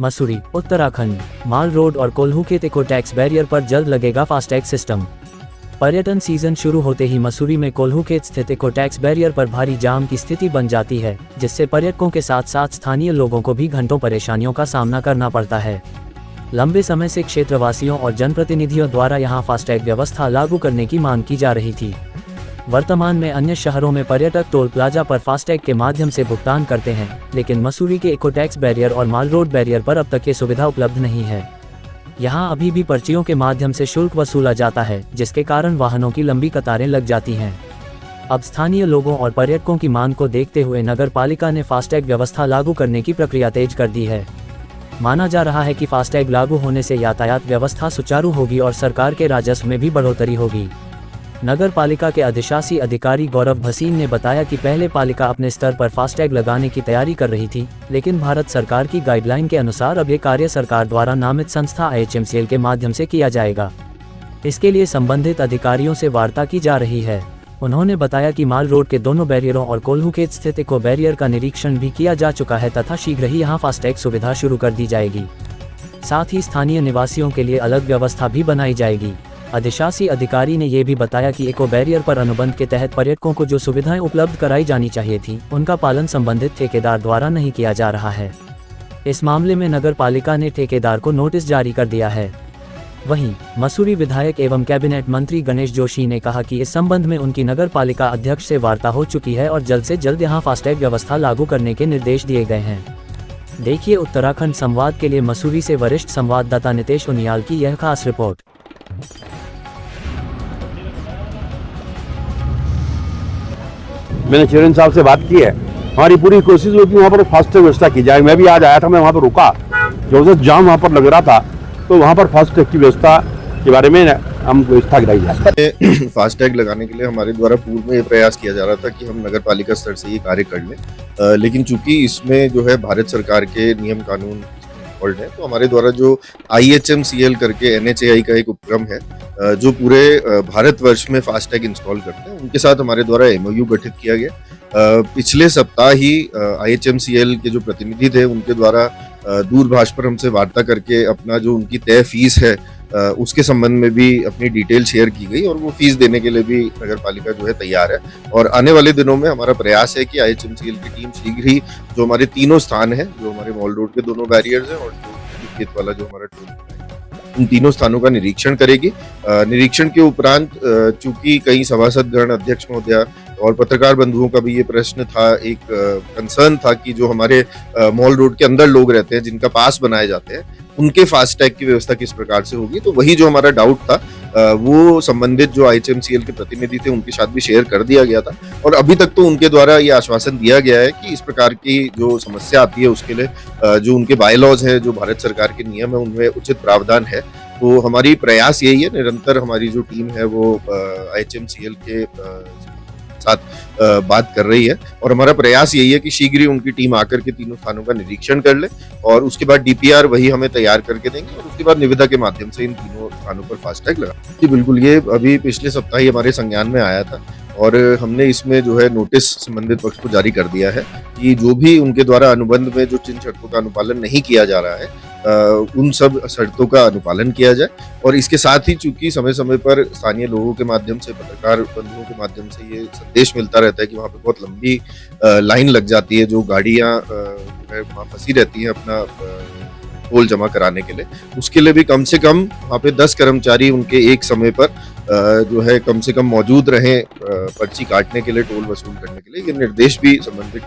मसूरी, उत्तराखंड, माल road और कोल्हू-खेत eco tax barrier पर जल्द लगेगा फास्टैग सिस्टम। पर्यटन सीजन शुरू होते ही मसूरी में कोल्हू-खेत स्थित इको टैक्स बैरियर पर भारी जाम की स्थिति बन जाती है, जिससे पर्यटकों के साथ साथ स्थानीय लोगों को भी घंटों परेशानियों का सामना करना पड़ता है। लंबे समय से क्षेत्रवासियों और जनप्रतिनिधियों द्वारा यहां फास्टैग व्यवस्था लागू करने की मांग की जा रही थी। वर्तमान में अन्य शहरों में पर्यटक टोल प्लाजा पर फास्टैग के माध्यम से भुगतान करते हैं, लेकिन मसूरी के इको टैक्स बैरियर और माल रोड बैरियर पर अब तक ये सुविधा उपलब्ध नहीं है। यहाँ अभी भी पर्चियों के माध्यम से शुल्क वसूला जाता है, जिसके कारण वाहनों की लंबी कतारें लग जाती हैं। अब स्थानीय लोगों और पर्यटकों की मांग को देखते हुए नगर पालिका ने फास्टैग व्यवस्था लागू करने की प्रक्रिया तेज कर दी है। माना जा रहा है कि फास्टैग लागू होने से यातायात व्यवस्था सुचारू होगी और सरकार के राजस्व में भी बढ़ोतरी होगी। नगर पालिका के अधिशासी अधिकारी गौरव भसीन ने बताया कि पहले पालिका अपने स्तर पर फास्टैग लगाने की तैयारी कर रही थी, लेकिन भारत सरकार की गाइडलाइन के अनुसार अब ये कार्य सरकार द्वारा नामित संस्था IHMCL के माध्यम से किया जाएगा। इसके लिए संबंधित अधिकारियों से वार्ता की जा रही है। उन्होंने बताया कि माल रोड के दोनों बैरियरों और कोल्हू-खेत स्थित इको बैरियर का निरीक्षण भी किया जा चुका है तथा शीघ्र ही यहाँ फास्टैग सुविधा शुरू कर दी जाएगी। साथ ही स्थानीय निवासियों के लिए अलग व्यवस्था भी बनाई जाएगी। अधिशासी अधिकारी ने यह भी बताया कि इको बैरियर पर अनुबंध के तहत पर्यटकों को जो सुविधाएं उपलब्ध कराई जानी चाहिए थी, उनका पालन संबंधित ठेकेदार द्वारा नहीं किया जा रहा है। इस मामले में नगर पालिका ने ठेकेदार को नोटिस जारी कर दिया है। वहीं मसूरी विधायक एवं कैबिनेट मंत्री गणेश जोशी ने कहा कि इस संबंध में उनकी नगर पालिका अध्यक्ष से वार्ता हो चुकी है और जल्द से जल्द यहां फास्टैग व्यवस्था लागू करने के निर्देश दिए गए हैं। देखिए उत्तराखंड संवाद के लिए मसूरी से वरिष्ठ संवाददाता नितेश उनियाल की यह खास रिपोर्ट। मैंने चेयरमैन साहब से बात की है, हमारी पूरी कोशिश हुई कि वहाँ पर फास्टैग व्यवस्था की जाए। मैं भी आज आया था, मैं वहाँ पर रुका, जबरदस्त जाम वहाँ पर लग रहा था, तो वहाँ पर फास्टैग की व्यवस्था के बारे में हम व्यवस्था कराई जाए। फास्टैग लगाने के लिए हमारे द्वारा पूर्व में ये प्रयास किया जा रहा था कि हम नगर पालिका स्तर से ये कार्य कर लें, लेकिन चूंकि इसमें जो है भारत सरकार के नियम कानून है, तो हमारे द्वारा जो IHMCL करके NHAI का एक उपक्रम है जो पूरे भारतवर्ष में फास्टैग इंस्टॉल करते हैं, उनके साथ हमारे द्वारा MOU गठित किया गया। पिछले सप्ताह ही IHMCL के जो प्रतिनिधि थे उनके द्वारा दूरभाष पर हमसे वार्ता करके अपना जो उनकी तय फीस है उसके संबंध में भी अपनी डिटेल शेयर की गई और वो फीस देने के लिए भी नगर पालिका जो है तैयार है। और आने वाले दिनों में हमारा प्रयास है कि IHMCL की टीम शीघ्र ही जो हमारे तीनों स्थान है, जो हमारे मॉल रोड के दोनों बैरियर्स हैं और जो खेत वाला जो हमारा टोल, उन तीनों स्थानों का निरीक्षण करेगी। निरीक्षण के उपरांत चूंकि कई सभासदगण, अध्यक्ष महोदया और पत्रकार बंधुओं का भी ये प्रश्न था, एक कंसर्न था कि जो हमारे मॉल रोड के अंदर लोग रहते हैं जिनका पास बनाए जाते हैं, उनके फास्टैग की व्यवस्था किस प्रकार से होगी। तो वही जो हमारा डाउट था वो संबंधित जो IHMCL के प्रतिनिधि थे उनके साथ भी शेयर कर दिया गया था और अभी तक तो उनके द्वारा ये आश्वासन दिया गया है कि इस प्रकार की जो समस्या आती है उसके लिए जो उनके बायलॉज हैं, जो भारत सरकार के नियम है, उनमें उचित प्रावधान है। तो हमारी प्रयास यही है, निरंतर हमारी जो टीम है वो IHMCL के साथ बात कर रही है और हमारा प्रयास यही है कि शीघ्र ही उनकी टीम आकर के तीनों स्थानों का निरीक्षण कर ले और उसके बाद DPR वही हमें तैयार करके देंगे और उसके बाद निविदा के माध्यम से इन तीनों स्थानों पर फास्टैग लगा। जी बिल्कुल, ये अभी पिछले सप्ताह ही हमारे संज्ञान में आया था और हमने इसमें जो है नोटिस संबंधित पक्ष को जारी कर दिया है कि जो भी उनके द्वारा अनुबंध में जो जिन शर्तों का अनुपालन नहीं किया जा रहा है उन सब शर्तों का अनुपालन किया जाए। और इसके साथ ही चूंकि समय समय पर स्थानीय लोगों के माध्यम से, पत्रकार बंधुओं के माध्यम से ये संदेश मिलता रहता है कि वहाँ पे बहुत लंबी लाइन लग जाती है, जो गाड़ियाँ वहाँ फंसी रहती हैं अपना टोल जमा कराने के लिए, उसके लिए भी कम से कम वहाँ पे 10 कर्मचारी उनके एक समय पर जो है कम से कम मौजूद रहें पर्ची काटने के लिए, टोल वसूल करने के लिए। ये निर्देश भी संबंधित